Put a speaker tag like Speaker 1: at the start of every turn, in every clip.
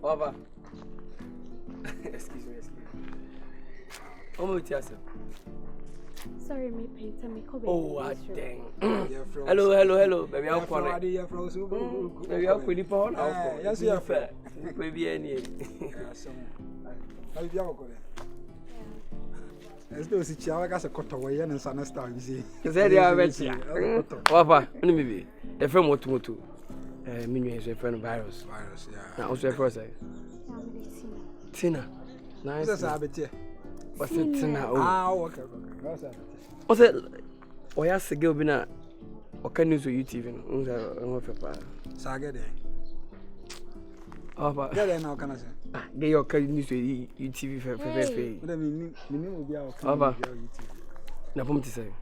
Speaker 1: Baba. Excuse me.
Speaker 2: Sorry, me painter me cover.
Speaker 1: Oh, dang. Hello, baby. I'll call it. Baby, I'll put it on. Yes, you are fair. Baby, any.
Speaker 3: Let's do it. I got a cut away and son of star. You see,
Speaker 1: Papa, maybe a friend what to Minu is a friend of virus. Now, also a person. Tina. Nice. What's it Tina?
Speaker 3: Okay.
Speaker 1: What's it? Oh, yes, a girl been a or can you see TV?
Speaker 3: Saga.
Speaker 1: Oh, but
Speaker 3: get it now, can I say?
Speaker 1: Get your news to TV for free.
Speaker 3: But I mean, will be out.
Speaker 1: Nothing to say.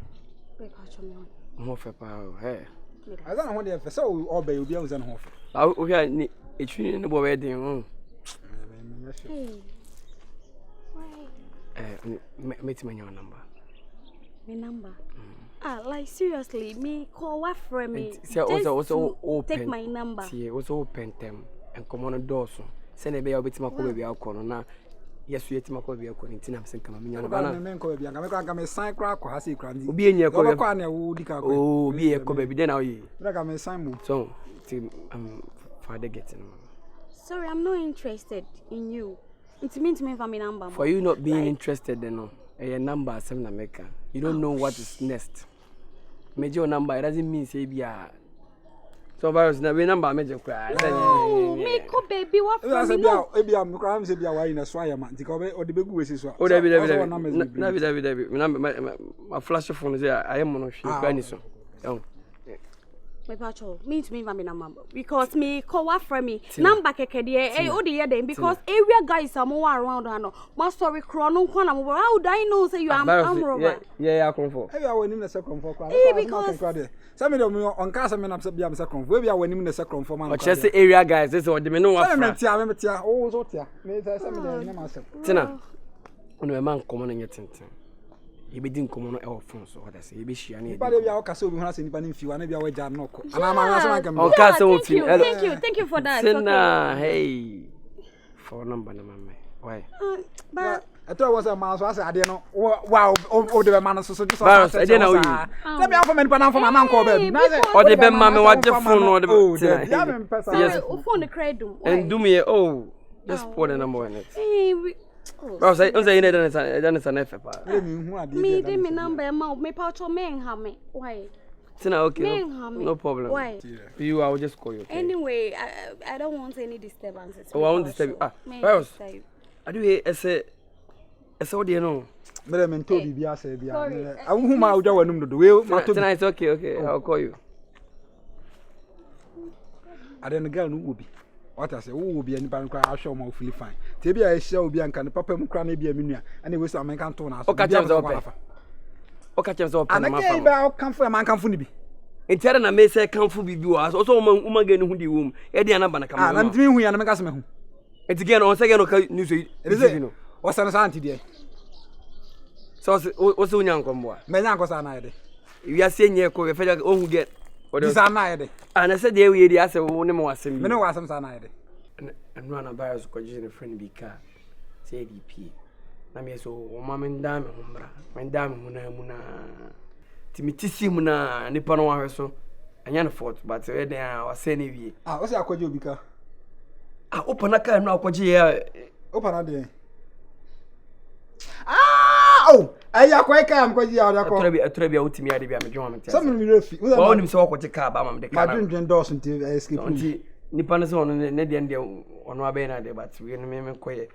Speaker 1: More for power. Hey,
Speaker 3: I don't know what they have so all by you be out and off.
Speaker 1: We are a tree in the wedding. Meet me your number.
Speaker 2: My number? Like seriously, me call what for me? Take my number.
Speaker 1: See, it was open them and come on a door so. Send a baby to my baby alcohol now. Yes, we ate my baby alcohol in Tina and come in.
Speaker 3: I'm a sign crack or has he cranny.
Speaker 1: Be in your
Speaker 3: corner.
Speaker 1: Oh, be a baby, then I'll
Speaker 3: like I'm a sign.
Speaker 1: So, father getting.
Speaker 2: Sorry, I'm not interested in you. It means to me for my number.
Speaker 1: For you not being interested, then no. A number 7 America. You don't know what is next. Major number, it doesn't mean say be a. So virus never number major cry.
Speaker 2: Oh, make up baby what for me?
Speaker 3: Maybe I'm crying say be a why in a swire man. The cover or the big way is.
Speaker 1: Oh, David. My flash phone is there. I am on a so.
Speaker 2: My patrol, me to me for my number because me call what for me number keke dey o dey there because area guys are more around and my story chrono kwana mo how do I know say you am robber
Speaker 1: yeah come for
Speaker 3: hey I want him na second for
Speaker 2: because
Speaker 3: some of them on Nkansah me na be am second for we are him na second for man
Speaker 1: o chese area guys this what me no wa
Speaker 3: me tia oh so tia me say some of them na ma say
Speaker 1: tina ono e man komo na nyetenten you be din komo no e phone so what I say you be share na e
Speaker 3: ba dey o kasa obi hu na say nipa na mfiwa na bia we ja no ko ana ma
Speaker 2: thank you for that
Speaker 1: tina hey for number na mama why
Speaker 2: but
Speaker 3: I thought was a man so I say ade no wow o de be man so just
Speaker 1: so ade na we
Speaker 3: say me afọ me nipa na afọ man ko baby na say
Speaker 1: o de be mama wa je phone no de be
Speaker 3: ya me pesa
Speaker 2: yes o phone the credit
Speaker 1: and do me just put the number in it bro say you done an F pa
Speaker 2: me dey me number ma me patrol me ha me why
Speaker 1: Tina, okay, no problem.
Speaker 2: Why?
Speaker 1: You, I will just call you. Okay?
Speaker 2: Anyway, I don't want any disturbances.
Speaker 1: Oh, I won't disturb you. Virus. I do hear I saw the no.
Speaker 3: Madam told you, I said, I won't out there when the way.
Speaker 1: Tonight, it's okay. I'll call you.
Speaker 3: I don't know, girl, who will be. What I say, who will be any bank? I'll show more fully fine. Maybe I shall be and papa cranny be a minion, and it was a man can't turn us.
Speaker 1: Okay, so
Speaker 3: and again, I'll come for a man can fully be.
Speaker 1: In Terra, may say, come for be viewers, also woman getting who the womb, Ediana Banaka.
Speaker 3: I'm doing we are a home.
Speaker 1: It's again on second news.
Speaker 3: What's an auntie dear?
Speaker 1: So, what's the young combo? My uncle's an idea. We are saying, yeah, go a federal who get what is an idea. And I said, there we asked a woman was saying, no, was some idea. And run a virus because a friend be car. Say DP. Na me so mama ndame humbra ndame muna timitisi muna nipa no wa so anya no fort but we dey wa say na wie
Speaker 3: o say akwaje obika
Speaker 1: opana ka no akwaje ya
Speaker 3: opana de ayi akwai ka am kwaje ya odako
Speaker 1: atrabi utimi ade bia me dwon am tia
Speaker 3: some me refi
Speaker 1: wo nim se wakwaje ka ba mam de ka
Speaker 3: ma dwen dos nti escape
Speaker 1: nti nipa no se ono ne de ono abe na de but we no me koye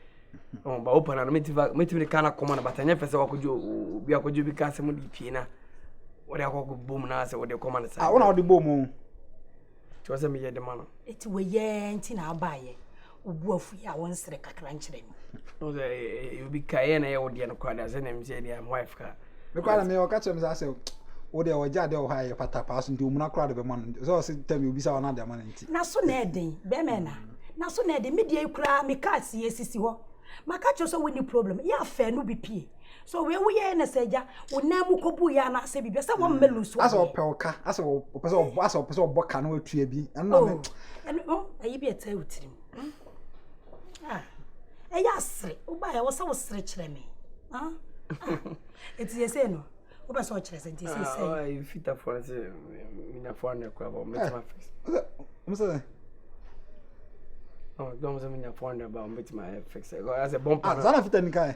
Speaker 1: ba open na me kana command but anya pese wakojo bi akojo bi ka se mo di pie na wode akoko bom na se wode command sa
Speaker 3: wona wode bom
Speaker 1: to se me ye de mano
Speaker 4: eti we ye nti na abaye obu afu ya won sere kakra nkyere mi
Speaker 1: no se you be kaye na ye wode no kwada se na me se dia my wife ka
Speaker 3: me kwada me o ka chem sa se wode o ja de o ha ye pata pass nti o muna kwada be man so se tell me obi sa wana de man nti
Speaker 4: na so na eden be me na so na eden me dia kura me ka si esisi ho maka cho so we problem ya fa no bi pie so we ye na seja wonamu kobu ya na se bibia se wo melu so
Speaker 3: asa opelka asa opese oboka na watua bi na me
Speaker 4: ayi bi eta utirim Yasre, Uba was so stretch me. Huh? It's the same. Uba so chess and this is
Speaker 1: I fit up for us in a foreign crab or make my face. Oh, don't mean a foreign about make my fix. As a bomb.
Speaker 3: I don't fit any guy.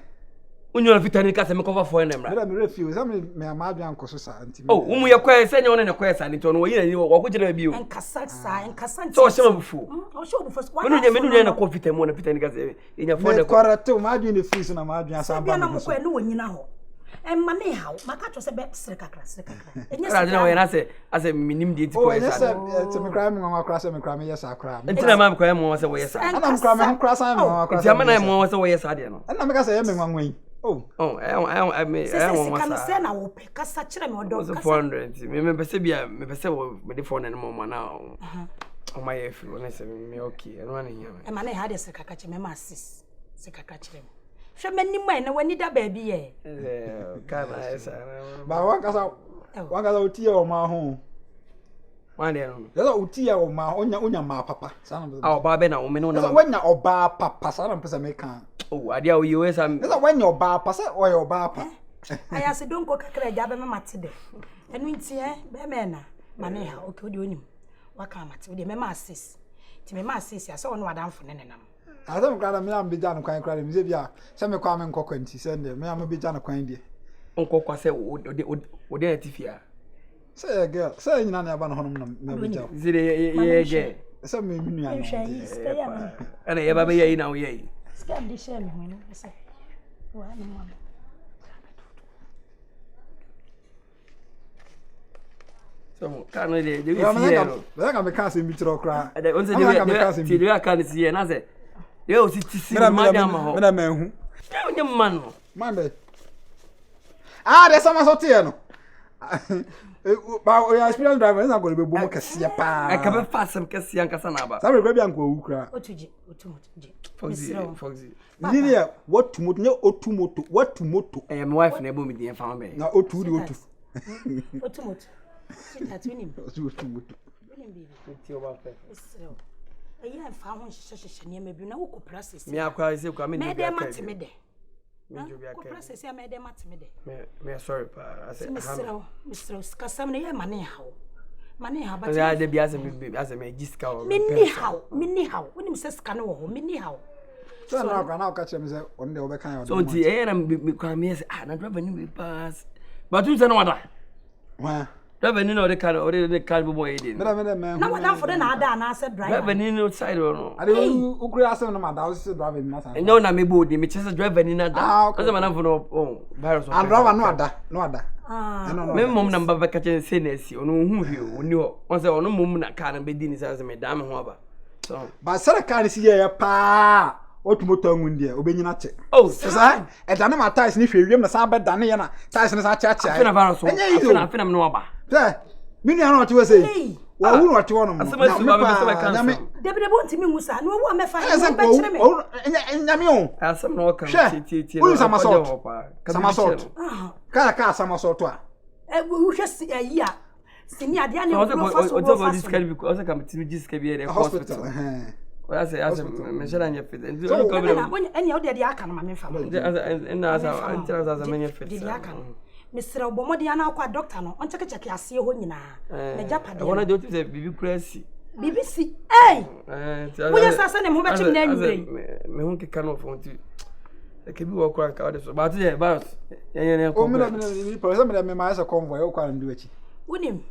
Speaker 1: When you're fit any cast and cover for them,
Speaker 3: I refuse. I mean, my uncle society.
Speaker 1: Oh, whom we acquire, send you on a quest and into you what would you review?
Speaker 4: And Kassaksa and Kassan.
Speaker 1: So, some fool.
Speaker 4: I'll show first
Speaker 1: When you mean a coffee and one of Pitanigas in your phone.
Speaker 3: Quarter two, imagine the fees and imagine as I'm
Speaker 4: going you know. And money how my cat was a bit slicker.
Speaker 1: I don't know, and I say, minimum did.
Speaker 3: Oh, yes, it's a crime on our class and crime. Yes, I cry.
Speaker 1: Until I'm crying was away.
Speaker 3: And I'm crying, cross. I'm
Speaker 1: was away as I didn't.
Speaker 3: And I'm going to say, I'm one way. Oh,
Speaker 1: I may.
Speaker 4: I send our pick such a more
Speaker 1: was 400. Remember, Sabia, maybe so with the phone and moment now. On my if when I say me okay, and running here.
Speaker 4: And money had a secretary, my sis, secretary. Show many men when you da baby.
Speaker 1: Can I say?
Speaker 3: But one got out here on my home.
Speaker 1: One day,
Speaker 3: there's a tea on my papa.
Speaker 1: Our Babena, woman,
Speaker 3: when you're bar papa, son of American.
Speaker 1: Oh, I deal with you as I'm.
Speaker 3: When your bar pass or your bar.
Speaker 4: I asked don't go crack a job and matted. And we see, Bemena, money how could you? What come at with the masses? To me, masses, I saw no down for Nenam.
Speaker 3: I don't grab a man be done quite crying. Zivia, some common coquin, she send them. May I be done a quaint.
Speaker 1: Uncle Quasse would dare to fear.
Speaker 3: Say a girl, say none about home.
Speaker 1: Ziddy,
Speaker 3: some mean,
Speaker 1: and I ever be now, yea.
Speaker 4: Scan the shame when I say,
Speaker 1: so can't they do it?
Speaker 3: I'm a cousin, Mitchell cry.
Speaker 1: I can't see, and I said, you see, Madame, man.
Speaker 3: My bed. Ah, there's some hotel. But we are spirit drivers are going to be boom. I
Speaker 1: can't pass some Cassia Casanaba.
Speaker 3: Some baby uncle cry.
Speaker 1: Foxy.
Speaker 3: Lilia, what to moto, no, or to moto, what to moto.
Speaker 1: I am wife and able me, found me.
Speaker 3: Now, oh, to do it.
Speaker 4: What to moto? That's winning. A year found such a near maybe no process.
Speaker 1: Me, I cry, say, come in.
Speaker 4: Madame Matimede. Process, I made them Matimede.
Speaker 1: Me, sorry, I said,
Speaker 4: Mr. Scassamia, money how. Money how,
Speaker 1: but I did as a discount.
Speaker 4: Minnie how, when him says canoe, Minnie how.
Speaker 3: So now catch him on the other kind.
Speaker 1: So the air and come here, and revenue pass. But who's another?
Speaker 3: Well,
Speaker 1: revenue or the car or the cardboard.
Speaker 4: No, now for the Nada, and I said,
Speaker 1: revenue outside or no.
Speaker 3: I don't know who asked him about house driving matter.
Speaker 1: And no, I'm a body, which is a driver in that. Because I'm an oh, virus.
Speaker 3: I'd rather no other.
Speaker 1: Mem number back at Senesi, or who you knew. Once on a moment, I can't be dinner as a madam, however. So,
Speaker 3: but Sarah can't see a pa. What motor wind there, obeying at it.
Speaker 1: Oh,
Speaker 3: sir, and I know my ties if you remember Sabbath Daniana, Tyson is a church. I feel I'm no about. There, many are not to say. Well, who are to one of them?
Speaker 4: They want to me, Musa, no one may find me.
Speaker 1: As some no come,
Speaker 3: some assault. Car, some assault.
Speaker 4: We just see a year. Senior, the
Speaker 1: other this can be because I come to this hospital. Well, I say, as a measure on your feet. And
Speaker 4: any other Yakan, family.
Speaker 1: And as a many fit.
Speaker 4: Mr. Obomodiana, doctor, on check, I see you now. The Japan.
Speaker 1: I want to do the BBC.
Speaker 4: BBC, eh? We are sending him to the
Speaker 1: me won't cannot want to. I can be walk around out of but yeah, but
Speaker 3: my eyes are convoy, can't do it.
Speaker 4: Win him.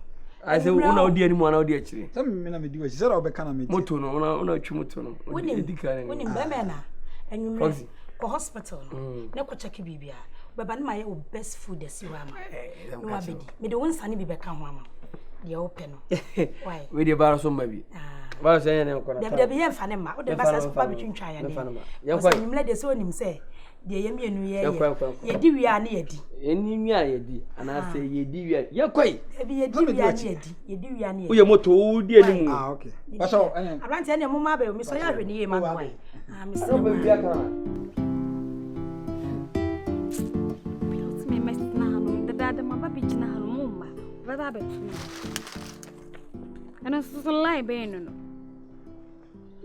Speaker 1: I say, no, dear, anyone out there.
Speaker 3: Some men do it. She said, I'll be kind of
Speaker 1: Motono, no, Chumutono.
Speaker 4: Win him, Bemena, and you go hospital. No, check Bibia. But my best food as you are. No, I be the one sunny be back on the open. Why? With your bar, somebody. Well, say, there be a fan and the best between try and Fanama. You let the son him say, the Yemian, ye do we are near thee. Any and I say, ye do, you're quite. Ye do, you do, your motto, dear.
Speaker 3: Okay. That's all. I
Speaker 4: ran to any mobile, Miss Oya, near my way. I'm Mr. Me, Mr. Nahum, the dad of my baby, Nahum, Rabbit. And I was a lie, Bano.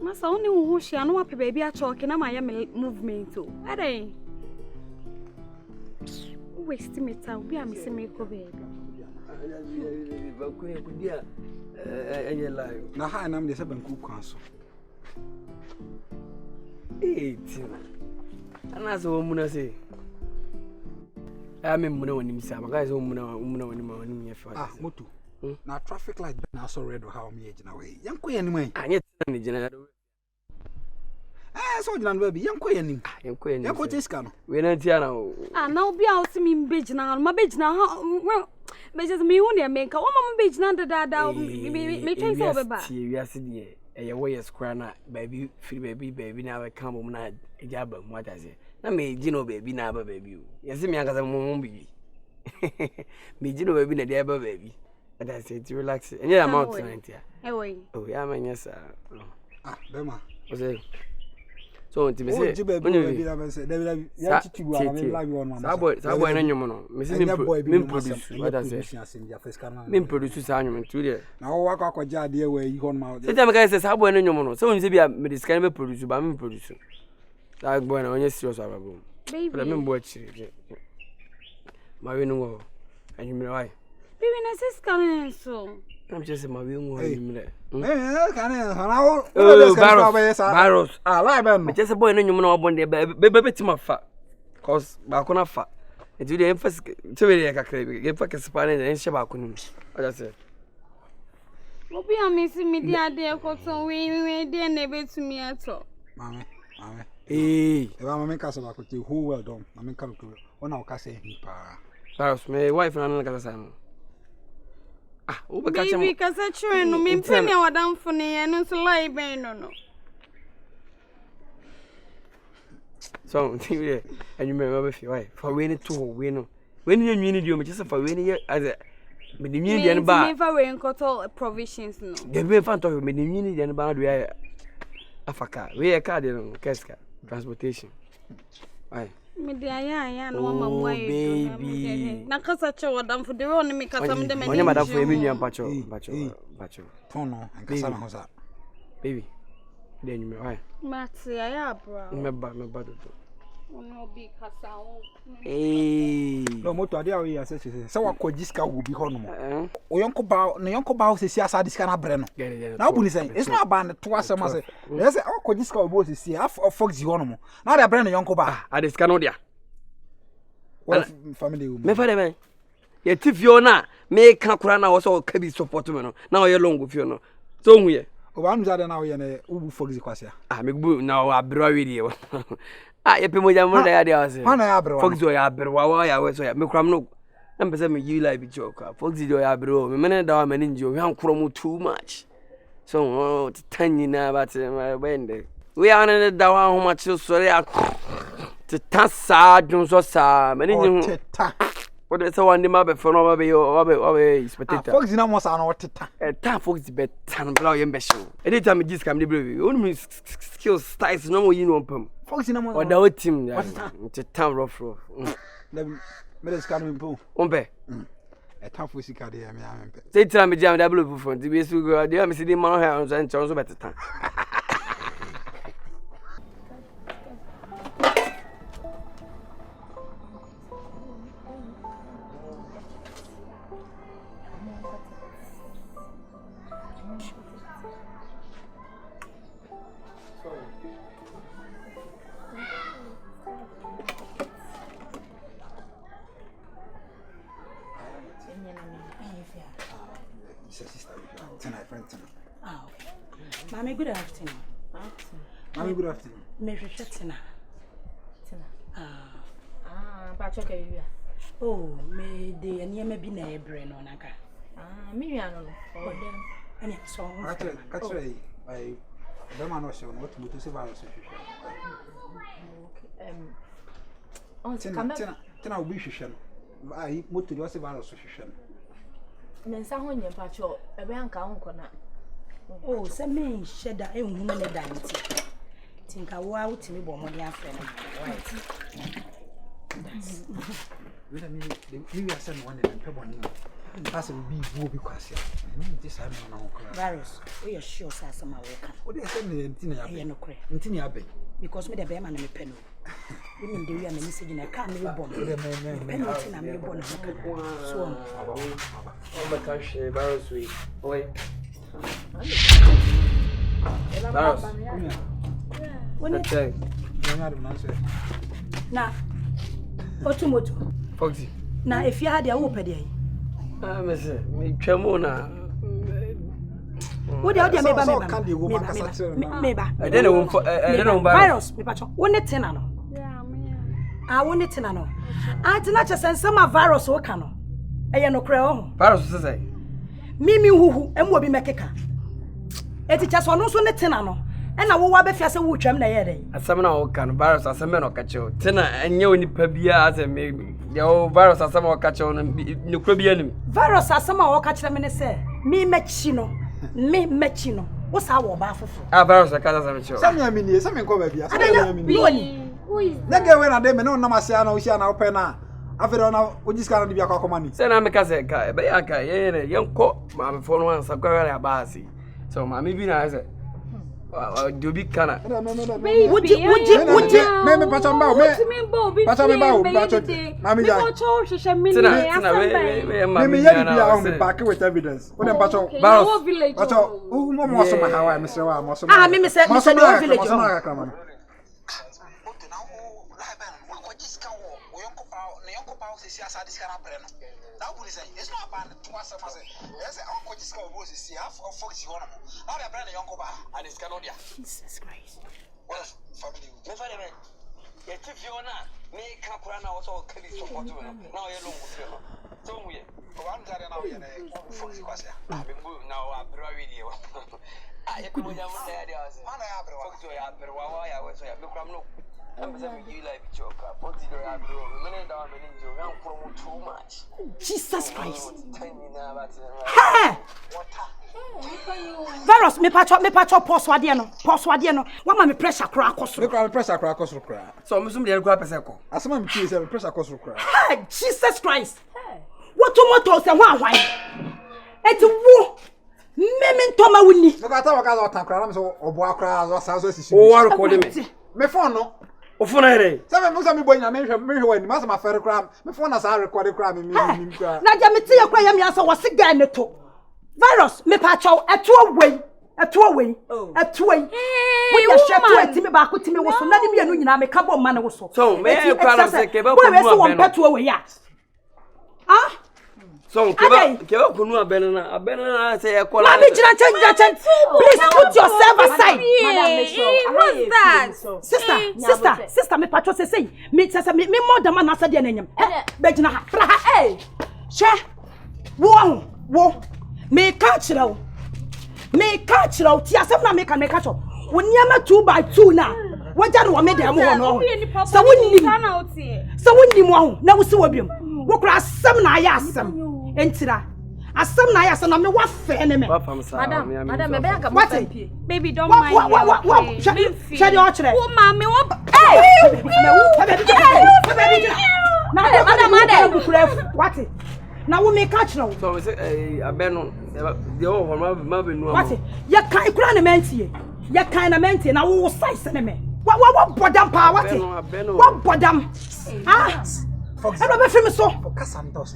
Speaker 2: Masa only who she and what baby are talking. I'm a movement too. Are they? Waste me time. Be a missing me baby.
Speaker 3: Na ha na me se ban ku kwan so.
Speaker 1: Ana so muna say. I mean muna woni misa. Maka so muna woni me fa.
Speaker 3: Ah, moto. Na traffic light na so red how me agina we. Yanko yanim an.
Speaker 1: Anye ni gina.
Speaker 3: So gina no baby. Yanko yanim.
Speaker 1: Yanko yanim.
Speaker 3: Yanko cheska no.
Speaker 1: We na tia na.
Speaker 2: Na obi a o si mi begina. Ma begina ha. Me just me hu ne menka. O mama begina dada. Me twen so beba.
Speaker 1: Ti wi ase de. Eye wo yes kra na baby free baby na we kan bom na eja ba mu ataze. Na me gina baby na ba baby o. Yes me akasa mo bibi. Me gina baby na de ba baby. And I said to relax. And yeah, I'm out tonight.
Speaker 2: Oh,
Speaker 1: yeah, man, yes.
Speaker 3: Bema.
Speaker 1: What's it? So, to me, say,
Speaker 3: Saboy,
Speaker 1: and your mono. Missing produce. What I say, produce argument to there.
Speaker 3: Now, walk out with Jadia where you come out.
Speaker 1: The time guy says, Saboy and your mono. So, you say, be a medical producer, but I'm producer. That boy, on your serious album. Baby, I remember what she my window, and you know why.
Speaker 2: Baby, na sis coming so.
Speaker 1: I'm just my room. Virus.
Speaker 3: Lie, man.
Speaker 1: Just a boy, no, you know, one day, baby, to my fat. Cause Bakuna fat. And to the emphasis to me, like a crave, get back a Spanish and Shabakun. I said,
Speaker 2: Obi am missing me, dear, so we dear neighbor to me at all.
Speaker 3: Mamma,
Speaker 1: if
Speaker 3: I'm a castle with you, who well done. I mean, come to one of Cassie.
Speaker 1: Paris, my wife and another son. Ah,
Speaker 2: baby, because I try no mean penny or down for me and so lie, no.
Speaker 1: So, and you remember if your wife for winning to win. When you need you, just for winning as a medium bar.
Speaker 2: Never wearing cotton provisions, no.
Speaker 1: The way found of medium and bar, we are Africa. We are cardinal, Casca, transportation. Aye.
Speaker 2: Me dear, no one baby. Nkansah chow dam for the road me kasam dem.
Speaker 1: Onye madam for emi nyan pacho.
Speaker 3: Tono Nkansah na hoza.
Speaker 1: Baby. Then you me why?
Speaker 2: Mati ya bra.
Speaker 1: Me ba do.
Speaker 2: Ono bi kasa o.
Speaker 3: No moto ade awo ya se se wa kojiska wo bi ho no mo. O yonko ba o se si asa diska na bre no. Na obu ni say it's not about to asem ase. Yes o kojiska wo se si af fox ho no mo. Na ade bre no yonko ba.
Speaker 1: A diska no dia.
Speaker 3: What family wo.
Speaker 1: Me fa de men. Ye tifio na me ka kura na wo so ka bi support me no. Na o ye long fio no. So hu ye.
Speaker 3: O ba nu zade na wo ye na ubu fox kwase.
Speaker 1: Me gbu na o abro wi die. You pay more than one day. Fox, you are bro. I was so me cram no. I'm person me you like joke. Fox, you are bro. Me man down man injo. We am chromo too much. So 10 years now, but my bend. We are on the down how much so sorry. To tassa don't so sa. Man injo. What is one the map for no be spectator.
Speaker 3: Fox na mo sa na woteta.
Speaker 1: Ta Fox bet tan blow yem be show. Anytime me just come the brave. Only skills styles no more you know pam.
Speaker 3: Fox na mo.
Speaker 1: Or the team there. It's a town rough.
Speaker 3: Let me scan me po.
Speaker 1: Ombe.
Speaker 3: A town for sika dey me ampe.
Speaker 1: Say tell me jam double for front. The best go there me see the man here on and so better time.
Speaker 4: Mommy, good afternoon.
Speaker 3: Mommy, good afternoon.
Speaker 4: Mary Tina.
Speaker 5: But okay,
Speaker 4: oh, may the near me be a brain on a car.
Speaker 5: Me, I don't know.
Speaker 4: And it's so.
Speaker 3: Actually, I don't know what to say about Tina will be shishan. I moved to the association.
Speaker 5: Then someone in Pacho, a bank corner.
Speaker 4: Oh, some men shed a woman a diamond. Think I wow to me, but money after right.
Speaker 3: We are sending one in the That's a big booby question. This I'm not
Speaker 4: Virus, we are sure some are working.
Speaker 3: What do you say?
Speaker 4: Because me the bear man me pen. Women do you message in a car me born. Penalty na me born. So
Speaker 1: oh my gosh, Virus we. Oi. Virus. When it say?
Speaker 4: Na. Otumoto.
Speaker 1: Foxy.
Speaker 4: Na if you had your open there.
Speaker 1: Me say, me twamo na.
Speaker 4: What the other meba. I don't know virus me patcho. Won it na no. Yeah, me. Ah, won it na no. Anti na chese some virus wo ka no. Eye no kre ho.
Speaker 1: Virus say.
Speaker 4: Mimi huhu emu obi mekeka. Eti chese ono so ne tena no. E na wo wa be fiase wo twam na ye den.
Speaker 1: Asem na wo ka no virus asem no ka che o. Tena enye onipa bia asem me. Yo virus asem wo ka che o no kura bia nim.
Speaker 4: Virus asem wo ka kire me ne se. Me mechi no. Wo sa wo ba fofo.
Speaker 1: Ah virus ka za me che o.
Speaker 3: Some yamini, some ko ba bia. Some yamini. Who is? Nege we na de me no na masia na wo sia na wo pe na. Afero na ojiska na de bia kwa komani.
Speaker 1: Se na me ka se ka be ya ka ye ne yenko ma me fo no ansa kwa ya ba asi. So ma me bi na se do big kana.
Speaker 4: Would you me
Speaker 3: pacha mba me. Pacha me ba pacha. Mami ya. Me ya bia on me back with evidence. When them pacha. Pacha. Mo so ma hawa me se wa mo so.
Speaker 4: Ah me se no village.
Speaker 3: It's not about the twice a month. There's an uncle just go to see half of folks you want. Now they're branding uncle and it's Canodia.
Speaker 4: Jesus Christ.
Speaker 3: What family? Never ever. Yet if you're not, me can't run out all Kelly so much. Now you're long with you. So we one guy now in a folks. I've been moving now. I'm very new. I could have said,
Speaker 4: Jesus Christ. Virus, me patcho poswade no. Wa me pressure kra akoso.
Speaker 3: Me pressure kra akoso kra.
Speaker 1: So me sum de kra pese ko.
Speaker 3: Asema me tie say pressure akoso kra.
Speaker 4: Jesus Christ. What moto se ho ahwan. Eti wo Meme ntoma wuni.
Speaker 3: No ka ta waka zo tankra na me so obo akra zo sa so sisi.
Speaker 1: O wa record me.
Speaker 3: Me phone no.
Speaker 1: O phone here.
Speaker 3: Say me musa me bonya me hwe wani ma sa ma fere kra. Me phone na sa record kra me kra.
Speaker 4: Na ja me tie kra ya me ansa wo se guy ne to. Virus me pa chaw eto wei. Eto wei. We ya sheto etimi ba ko timi wo so na de me anu nyina me ka bo ma ne wo so.
Speaker 1: So me kra na se ke ba ko nu
Speaker 4: abeno. Ah?
Speaker 1: So, keba kunu abena say ekola.
Speaker 4: Mami jira. Please put yourself aside.
Speaker 2: What's that?
Speaker 4: Sister, me patro say me more than man asa de nanyam. Bejina ha. Fra ha eh. She. Wo. Me ka kira wo. Ti asem na me ka cho. Wo niam 2x2 na. Waja no me dem ho no. So wonni ho na wo se wabiam. Wo kura asem na ya asem. Entira. Asem na ya asem na me wa fe ne me.
Speaker 5: Madam, me be aka
Speaker 4: what?
Speaker 2: Baby, don't mind.
Speaker 4: What? Share your chere.
Speaker 2: Oh, mommy, what?
Speaker 4: Madam. What? Now we make catch now.
Speaker 1: So we say abeno the o ma be nu.
Speaker 4: What? Ya kan kura na mentie. Ya kan na mentie na wo size ne me. What bodam pa what? What bodam? Ah. I don't feel me so. Virus.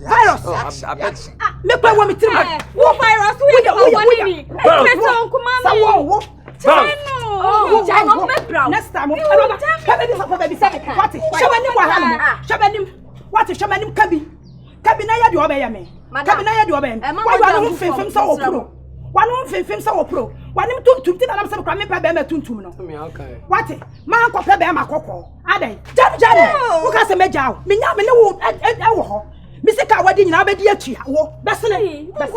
Speaker 4: Me kwa wo mitim.
Speaker 2: Wo virus we dey want me. Person kuma me.
Speaker 4: Next time. What? Shabanim Kabi na ya de obeya me. Kabi na ya de obeya. Why you want fim so pro? Why no fim so pro? Why nim tuntum ti na nam se kwa me pa be ma tuntum no.
Speaker 1: Me okay.
Speaker 4: What? Ma ko pa be ma kokko. Adai. Jam. Wo ka se meja wo. Me nya me ne wo wo ho. Me se ka wadi nyina be di atua wo. Besene.
Speaker 5: Na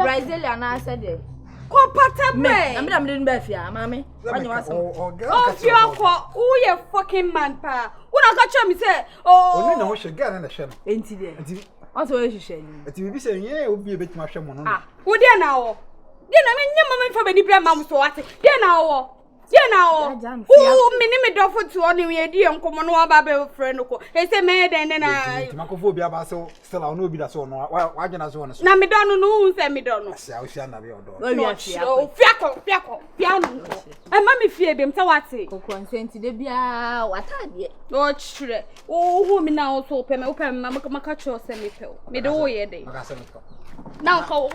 Speaker 5: Brazilian na ase de.
Speaker 2: Ko pata be.
Speaker 5: Na me dem be afia mama. Wanyi wasem.
Speaker 2: Oh, fio ko. Who you fucking man pa. Una ka cha me say
Speaker 3: Oni na ho hwe ga na hwe no.
Speaker 5: Enti de. Enti o hwe ni.
Speaker 3: Enti bibi se ye obi e betima hwe mo no.
Speaker 2: Ah, wo de na wo. De na me nyama me fa be ni bra mam so ate. De na wo. Yeah, now. Who me do for to on we di enkomo no aba be friend ko. E say me den na.
Speaker 3: Makophobia ba so still I no bi da so no. Wa dwena so no.
Speaker 2: Na me do no no say me do no.
Speaker 3: Sia o sia na be odo.
Speaker 2: Fiako. Piano. E ma me fie bem say wate.
Speaker 5: Ko consent de bia watade.
Speaker 2: O chire. O hu me na so pe me ma maka cho say me pe. Me de wo ye dey.
Speaker 3: Maka say me ko.
Speaker 2: Na ko.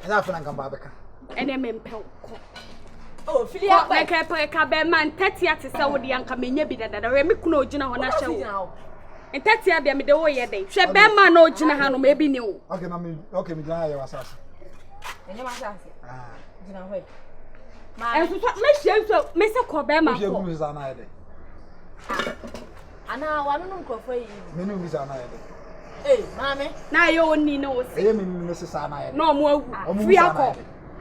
Speaker 3: Na funa ngamba beka.
Speaker 2: Ene me mpɛ.
Speaker 5: Oh, filia
Speaker 2: ba ka be man 30 ate se wo de anka menya bi dada we me kuna ogina ho na hye wo. 30 abia me de wo ye dey. Hwe be man na ogina ha no me bi ni wo.
Speaker 3: Okay na me me gina ya wasase.
Speaker 5: Enye ma sase. Gina ho.
Speaker 2: Ma so me hye so me se ko be man ko.
Speaker 3: Hye mi za na ye dey.
Speaker 5: Ana wanu no nkofo yi.
Speaker 3: Me no mi za na ye dey.
Speaker 5: Mame.
Speaker 2: Na ye oni na wo se.
Speaker 3: Me se sa na ye dey.
Speaker 2: No mo awu. Fiako.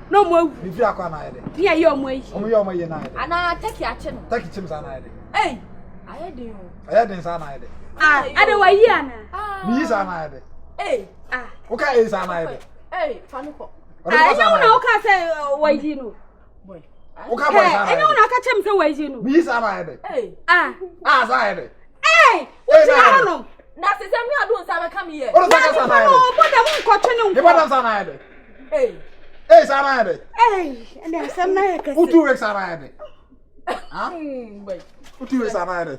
Speaker 2: No mo awu.
Speaker 3: Ni fiako na ye dey.
Speaker 2: Ni aye omo yi.
Speaker 3: Omo ye na ye dey.
Speaker 5: Ana take ache no.
Speaker 3: Take chim sa na ye dey.
Speaker 5: Aye dey o.
Speaker 3: Aye dey sa na ye dey.
Speaker 2: Ade wa yi ana.
Speaker 3: Mi sa na ye dey. O ka sa na ye dey.
Speaker 5: Fanu ko.
Speaker 2: Enye una o ka say wa yi no.
Speaker 5: Boy.
Speaker 3: O ka boy sa na.
Speaker 2: Enye una ka chem say wa yi no.
Speaker 3: Mi sa na ye dey. Sa ye dey.
Speaker 2: Wo ti ha no.
Speaker 5: Na se se mi adu nsa be come here.
Speaker 3: O sa ka sa na ye dey.
Speaker 2: O boda mu nko twe ne nko.
Speaker 3: E boda sa na ye dey. Sa na ye dey.
Speaker 2: Ene asem na ye kase.
Speaker 3: Utu we sa na ye dey.
Speaker 5: Boy.
Speaker 3: Utu we sa na ye dey.